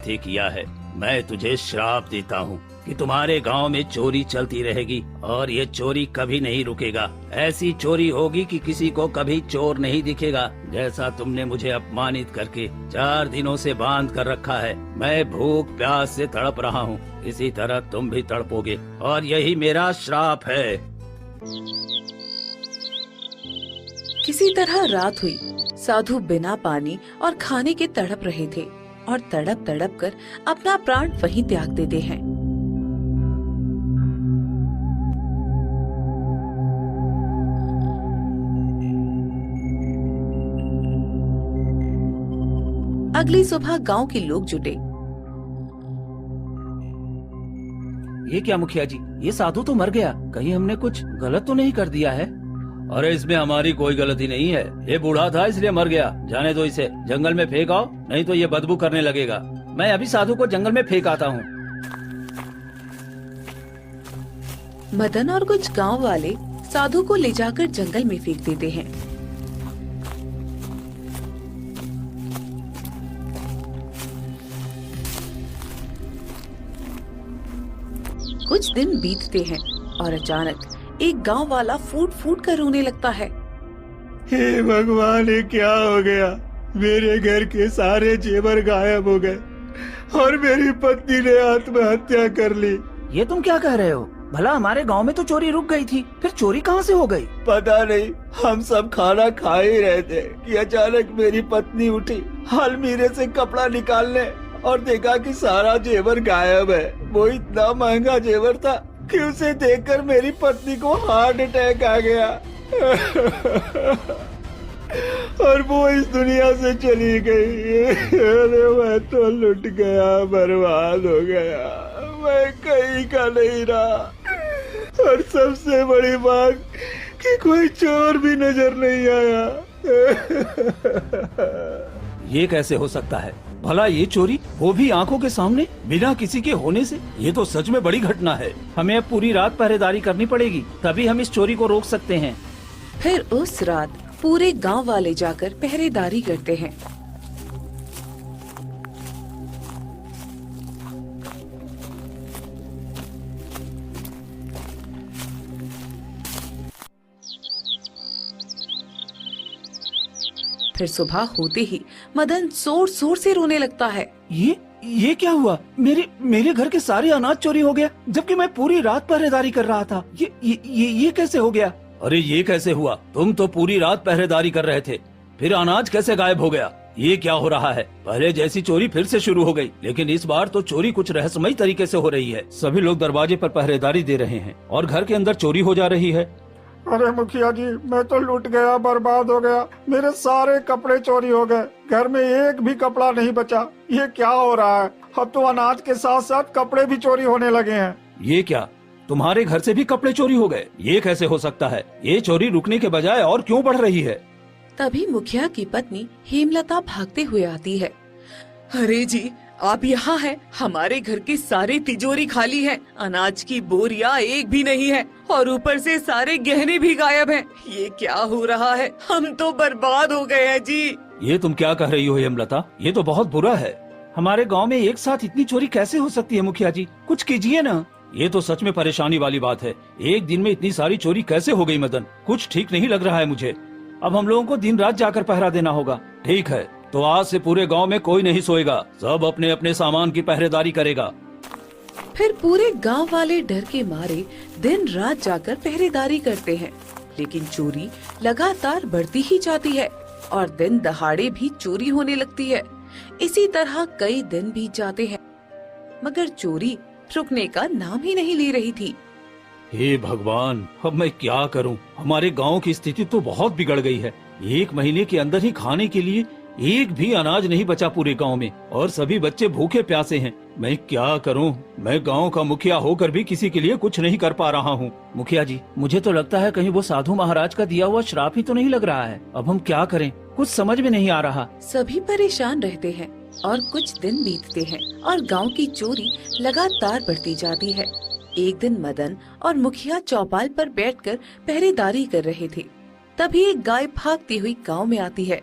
ठीक किया है। मैं तुझे श्राप देता हूँ कि तुम्हारे गांव में चोरी चलती रहेगी और ये चोरी कभी नहीं रुकेगा। ऐसी चोरी होगी कि किसी को कभी चोर नहीं दिखेगा। जैसा तुमने मुझे अपमानित करके 4 दिनों से बांध कर रखा है, मैं भूख प्यास से तड़प रहा हूँ, इसी तरह तुम भी तड़पोगे और यही मेरा श्राप है। किसी तरह रात हुई। साधु बिना पानी और खाने के तड़प रहे थे और तड़प तड़प कर अपना प्राण वहीं त्याग देते हैं। अगली सुबह गांव के लोग जुटे। ये क्या मुखिया जी, ये साधु तो मर गया, कहीं हमने कुछ गलत तो नहीं कर दिया है? अरे इसमें हमारी कोई गलती नहीं है, ये बूढ़ा था इसलिए मर गया। जाने दो इसे, जंगल में फेंक आओ, नहीं तो ये बदबू करने लगेगा। मैं अभी साधु को जंगल में फेंक आता हूँ। मदन और कुछ गांव वाले साधु को ले जाकर जंगल में फेंक देते हैं। कुछ दिन बीतते हैं और अचानक एक गांव वाला फूट फूट कर रोने लगता है। हे भगवान, ये क्या हो गया? मेरे घर के सारे जेवर गायब हो गए और मेरी पत्नी ने आत्महत्या कर ली। ये तुम क्या कह रहे हो? भला हमारे गांव में तो चोरी रुक गई थी, फिर चोरी कहाँ से हो गई? पता नहीं, हम सब खाना खा ही रहे थे कि अचानक मेरी पत्नी उठी अलमीरे से कपड़ा निकालने और देखा कि सारा जेवर गायब है। वो इतना महंगा जेवर था कि उसे देखकर मेरी पत्नी को हार्ट अटैक आ गया और वो इस दुनिया से चली गई। अरे मैं तो लुट गया, बर्बाद हो गया, मैं कहीं का नहीं रहा। और सबसे बड़ी बात कि कोई चोर भी नजर नहीं आया। ये कैसे हो सकता है? भला ये चोरी, वो भी आंखों के सामने, बिना किसी के होने से? ये तो सच में बड़ी घटना है। हमें अब पूरी रात पहरेदारी करनी पड़ेगी, तभी हम इस चोरी को रोक सकते हैं। फिर उस रात पूरे गांव वाले जाकर पहरेदारी करते हैं। फिर सुबह होते ही मदन जोर जोर से रोने लगता है। ये क्या हुआ? मेरे घर के सारे अनाज चोरी हो गया, जबकि मैं पूरी रात पहरेदारी कर रहा था। ये कैसे हो गया? अरे ये कैसे हुआ? तुम तो पूरी रात पहरेदारी कर रहे थे, फिर अनाज कैसे गायब हो गया? ये क्या हो रहा है? पहले जैसी चोरी फिर से शुरू हो गई, लेकिन इस बार तो चोरी कुछ रहस्यमयी तरीके से हो रही है। सभी लोग दरवाजे पर पहरेदारी दे रहे हैं और घर के अंदर चोरी हो जा रही है। अरे मुखिया जी, मैं तो लुट गया, बर्बाद हो गया। मेरे सारे कपड़े चोरी हो गए, घर में एक भी कपड़ा नहीं बचा। ये क्या हो रहा है? अब तो अनाज के साथ साथ कपड़े भी चोरी होने लगे हैं। ये क्या, तुम्हारे घर से भी कपड़े चोरी हो गए? ये कैसे हो सकता है? ये चोरी रुकने के बजाय और क्यों बढ़ रही है? तभी मुखिया की पत्नी हेमलता भागते हुए आती है। अरे जी, आप यहाँ हैं? हमारे घर की सारी तिजोरी खाली है, अनाज की बोरियां एक भी नहीं है और ऊपर से सारे गहने भी गायब हैं। ये क्या हो रहा है? हम तो बर्बाद हो गए हैं जी। ये तुम क्या कह रही हो हेमलता? ये तो बहुत बुरा है। हमारे गांव में एक साथ इतनी चोरी कैसे हो सकती है? मुखिया जी, कुछ कीजिए ना। ये तो सच में परेशानी वाली बात है। एक दिन में इतनी सारी चोरी कैसे हो गई मदन? कुछ ठीक नहीं लग रहा है मुझे। अब हम लोगों को दिन रात जाकर पहरा देना होगा। ठीक है, तो आज से पूरे गांव में कोई नहीं सोएगा, सब अपने अपने सामान की पहरेदारी करेगा। फिर पूरे गांव वाले डर के मारे दिन रात जाकर पहरेदारी करते हैं, लेकिन चोरी लगातार बढ़ती ही जाती है और दिन दहाड़े भी चोरी होने लगती है। इसी तरह कई दिन बीत जाते हैं, मगर चोरी रुकने का नाम ही नहीं ले रही थी। हे भगवान, अब मैं क्या करूं? हमारे गांव की स्थिति तो बहुत बिगड़ गई है। 1 महीने के अंदर ही खाने के लिए एक भी अनाज नहीं बचा पूरे गांव में और सभी बच्चे भूखे प्यासे हैं। मैं क्या करूं? मैं गांव का मुखिया होकर भी किसी के लिए कुछ नहीं कर पा रहा हूं। मुखिया जी, मुझे तो लगता है कहीं वो साधु महाराज का दिया हुआ श्राप ही तो नहीं लग रहा है। अब हम क्या करें? कुछ समझ में नहीं आ रहा। सभी परेशान रहते हैं और कुछ दिन बीतते हैं और गांव की चोरी लगातार बढ़ती जाती है। एक दिन मदन और मुखिया चौपाल पर बैठकर पहरेदारी कर रहे थे। तभी एक गाय भागती हुई गांव में आती है।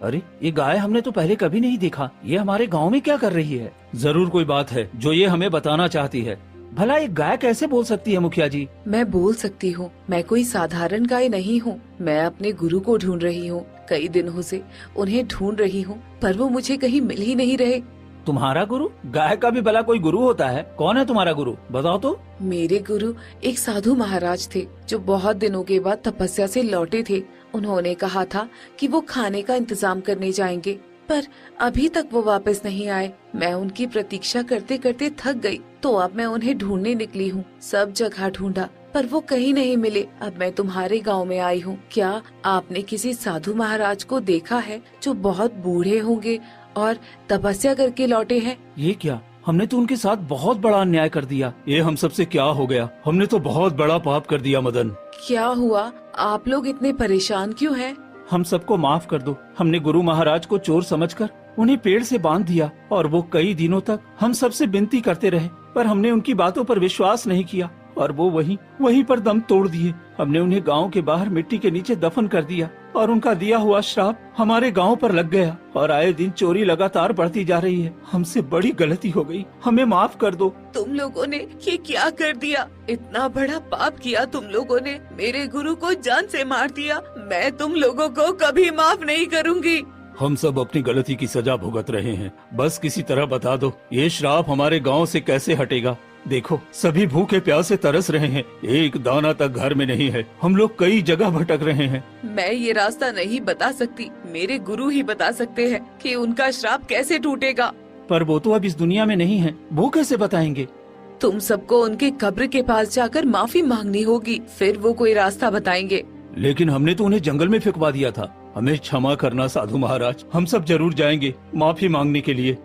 अरे ये गाय हमने तो पहले कभी नहीं देखा। ये हमारे गांव में क्या कर रही है? जरूर कोई बात है जो ये हमें बताना चाहती है। भला एक गाय कैसे बोल सकती है मुखिया जी? मैं बोल सकती हूँ। मैं कोई साधारण गाय नहीं हूँ। मैं अपने गुरु को ढूंढ रही हूँ। कई दिनों से उन्हें ढूंढ रही हूँ, पर वो मुझे कहीं मिल ही नहीं रहे। तुम्हारा गुरु? गाय का भी भला कोई गुरु होता है? कौन है तुम्हारा गुरु, बताओ तो। मेरे गुरु एक साधु महाराज थे जो बहुत दिनों के बाद तपस्या से लौटे थे। उन्होंने कहा था कि वो खाने का इंतजाम करने जाएंगे, पर अभी तक वो वापस नहीं आए। मैं उनकी प्रतीक्षा करते करते थक गई, तो अब मैं उन्हें ढूंढने निकली हूँ। सब जगह ढूंढा पर वो कहीं नहीं मिले। अब मैं तुम्हारे गांव में आई हूँ। क्या आपने किसी साधु महाराज को देखा है जो बहुत बूढ़े होंगे और तपस्या करके लौटे हैं? ये क्या? हमने तो उनके साथ बहुत बड़ा अन्याय कर दिया। ये हम सबसे क्या हो गया? हमने तो बहुत बड़ा पाप कर दिया मदन। क्या हुआ? आप लोग इतने परेशान क्यों हैं? हम सबको माफ कर दो। हमने गुरु महाराज को चोर समझकर उन्हें पेड़ से बांध दिया और वो कई दिनों तक हम सबसे विनती करते रहे, पर हमने उनकी बातों पर विश्वास नहीं किया और वो वहीं पर दम तोड़ दिए। हमने उन्हें गांव के बाहर मिट्टी के नीचे दफन कर दिया और उनका दिया हुआ श्राप हमारे गांव पर लग गया और आए दिन चोरी लगातार बढ़ती जा रही है। हमसे बड़ी गलती हो गई, हमें माफ कर दो। तुम लोगों ने ये क्या कर दिया? इतना बड़ा पाप किया तुम लोगों ने। मेरे गुरु को जान से मार दिया। मैं तुम लोगों को कभी माफ नहीं करूंगी। हम सब अपनी गलती की सजा भुगत रहे हैं। बस किसी तरह बता दो, ये श्राप हमारे गांव से कैसे हटेगा? देखो, सभी भूखे प्यासे तरस रहे हैं। एक दाना तक घर में नहीं है। हम लोग कई जगह भटक रहे हैं। मैं ये रास्ता नहीं बता सकती। मेरे गुरु ही बता सकते हैं कि उनका श्राप कैसे टूटेगा। पर वो तो अब इस दुनिया में नहीं है, वो कैसे बताएंगे? तुम सबको उनके कब्र के पास जाकर माफी मांगनी होगी, फिर वो कोई रास्ता बताएंगे। लेकिन हमने तो उन्हें जंगल में फेंकवा दिया था। हमें क्षमा करना साधु महाराज। हम सब जरूर जाएंगे माफी मांगने के लिए।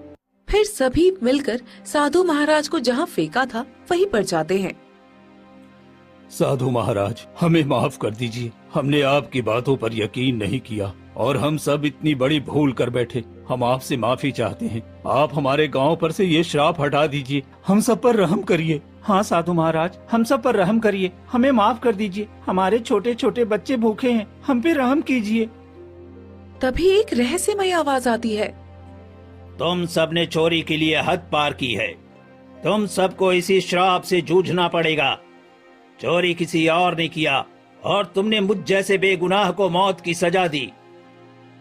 फिर सभी मिलकर साधु महाराज को जहाँ फेंका था वहीं पर जाते हैं। साधु महाराज, हमें माफ कर दीजिए। हमने आपकी बातों पर यकीन नहीं किया और हम सब इतनी बड़ी भूल कर बैठे। हम आपसे माफी चाहते हैं। आप हमारे गांव पर से ये श्राप हटा दीजिए। हम सब पर रहम करिए। हाँ साधु महाराज, हम सब पर रहम करिए। हमें माफ कर दीजिए। हमारे छोटे छोटे बच्चे भूखे हैं, हम पे रहम कीजिए। तभी एक रहस्यमय आवाज आती है। तुम सबने चोरी के लिए हद पार की है। तुम सबको इसी श्राप से जूझना पड़ेगा। चोरी किसी और ने किया और तुमने मुझ जैसे बेगुनाह को मौत की सजा दी।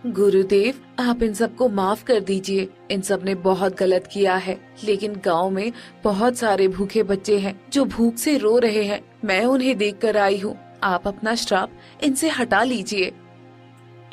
गुरुदेव, आप इन सबको माफ कर दीजिए। इन सब ने बहुत गलत किया है, लेकिन गांव में बहुत सारे भूखे बच्चे हैं जो भूख से रो रहे हैं। मैं उन्हें देखकर आई हूँ। आप अपना श्राप इनसे हटा लीजिए।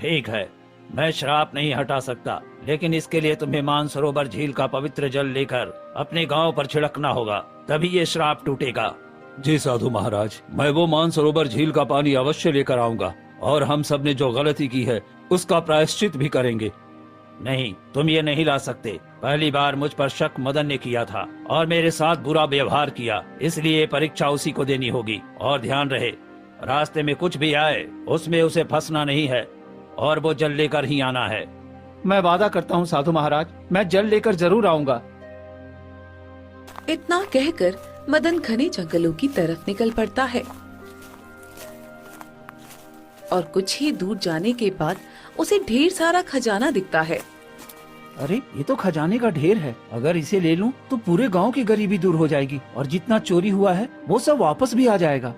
ठीक है, मैं श्राप नहीं हटा सकता, लेकिन इसके लिए तुम्हें मानसरोवर झील का पवित्र जल लेकर अपने गांव पर छिड़कना होगा, तभी ये श्राप टूटेगा। जी साधु महाराज, मैं वो मानसरोवर झील का पानी अवश्य लेकर आऊंगा और हम सब ने जो गलती की है उसका प्रायश्चित भी करेंगे। नहीं, तुम ये नहीं ला सकते। पहली बार मुझ पर शक मदन ने किया था और मेरे साथ बुरा व्यवहार किया, इसलिए परीक्षा उसी को देनी होगी। और ध्यान रहे, रास्ते में कुछ भी आए उसमें उसे फंसना नहीं है और वो जल लेकर ही आना है। मैं वादा करता हूँ साधु महाराज, मैं जल लेकर जरूर आऊंगा। इतना कहकर मदन घने जंगलों की तरफ निकल पड़ता है और कुछ ही दूर जाने के बाद उसे ढेर सारा खजाना दिखता है। अरे, ये तो खजाने का ढेर है। अगर इसे ले लूं तो पूरे गांव की गरीबी दूर हो जाएगी और जितना चोरी हुआ है वो सब वापस भी आ जाएगा।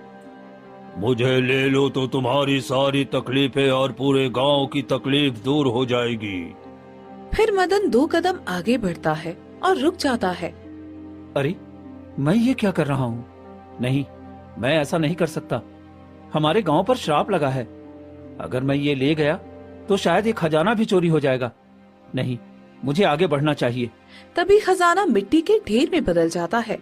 मुझे ले लो तो तुम्हारी सारी तकलीफें और पूरे गांव की तकलीफ दूर हो जाएगी। फिर मदन 2 कदम आगे बढ़ता है और रुक जाता है। अरे, मैं ये क्या कर रहा हूँ? नहीं, मैं ऐसा नहीं कर सकता। हमारे गांव पर श्राप लगा है। अगर मैं ये ले गया तो शायद ये खजाना भी चोरी हो जाएगा। नहीं, मुझे आगे बढ़ना चाहिए। तभी खजाना मिट्टी के ढेर में बदल जाता है।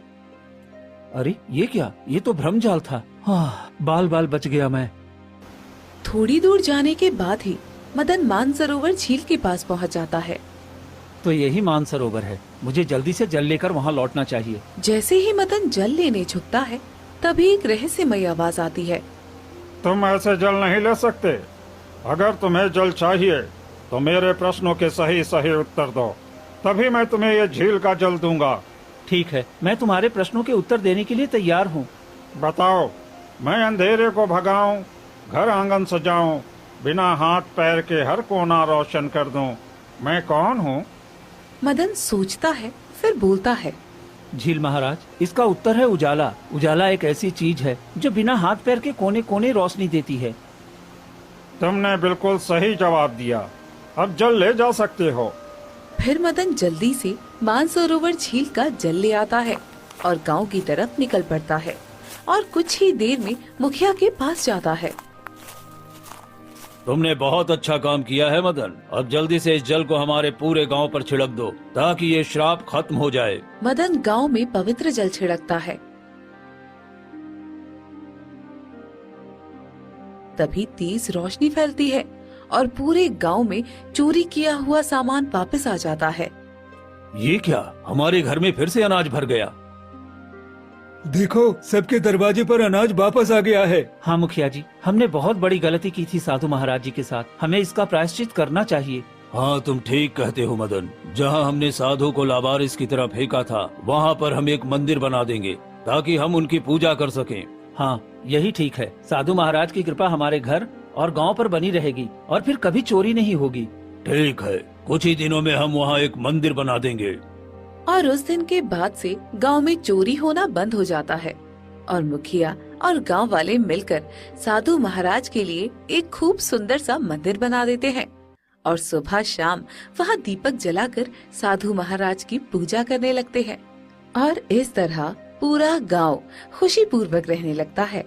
अरे, ये क्या? ये तो भ्रमजाल था। हाँ, बाल बाल बच गया मैं। थोड़ी दूर जाने के बाद ही मदन मानसरोवर झील के पास पहुंच जाता है। तो यही मानसरोवर है। मुझे जल्दी से जल लेकर वहाँ लौटना चाहिए। जैसे ही मदन जल लेने झुकता है, तभी एक रहस्यमय आवाज आती है। तुम ऐसे जल नहीं ले सकते। अगर तुम्हें जल चाहिए तो मेरे प्रश्नों के सही सही उत्तर दो, तभी मैं तुम्हें ये झील का जल दूंगा। ठीक है, मैं तुम्हारे प्रश्नों के उत्तर देने के लिए तैयार हूँ। बताओ, मैं अंधेरे को भगाऊं, घर आंगन सजाऊं, बिना हाथ पैर के हर कोना रोशन कर दूं। मैं कौन हूँ? मदन सोचता है, फिर बोलता है। झील महाराज, इसका उत्तर है उजाला। उजाला एक ऐसी चीज है जो बिना हाथ पैर के कोने कोने रोशनी देती है। तुमने बिल्कुल सही जवाब दिया। अब जल ले जा सकते हो। फिर मदन जल्दी से मानसरोवर झील का जल ले आता है और गांव की तरफ निकल पड़ता है और कुछ ही देर में मुखिया के पास जाता है। तुमने बहुत अच्छा काम किया है मदन। अब जल्दी से इस जल को हमारे पूरे गांव पर छिड़क दो ताकि ये श्राप खत्म हो जाए। मदन गांव में पवित्र जल छिड़कता है। तभी तेज रोशनी फैलती है और पूरे गांव में चोरी किया हुआ सामान वापस आ जाता है। ये क्या, हमारे घर में फिर से अनाज भर गया। देखो, सबके दरवाजे पर अनाज वापस आ गया है। हाँ मुखिया जी, हमने बहुत बड़ी गलती की थी साधु महाराज जी के साथ। हमें इसका प्रायश्चित करना चाहिए। हाँ, तुम ठीक कहते हो मदन। जहाँ हमने साधु को लावारिस की तरह फेंका था, वहाँ पर हम एक मंदिर बना देंगे ताकि हम उनकी पूजा कर सकें। हाँ, यही ठीक है। साधु महाराज की कृपा हमारे घर और गांव पर बनी रहेगी और फिर कभी चोरी नहीं होगी। ठीक है, कुछ ही दिनों में हम वहाँ एक मंदिर बना देंगे। और उस दिन के बाद से गांव में चोरी होना बंद हो जाता है और मुखिया और गांव वाले मिलकर साधु महाराज के लिए एक खूब सुंदर सा मंदिर बना देते हैं और सुबह शाम वहां दीपक जलाकर साधु महाराज की पूजा करने लगते हैं। और इस तरह पूरा गांव खुशी पूर्वक रहने लगता है।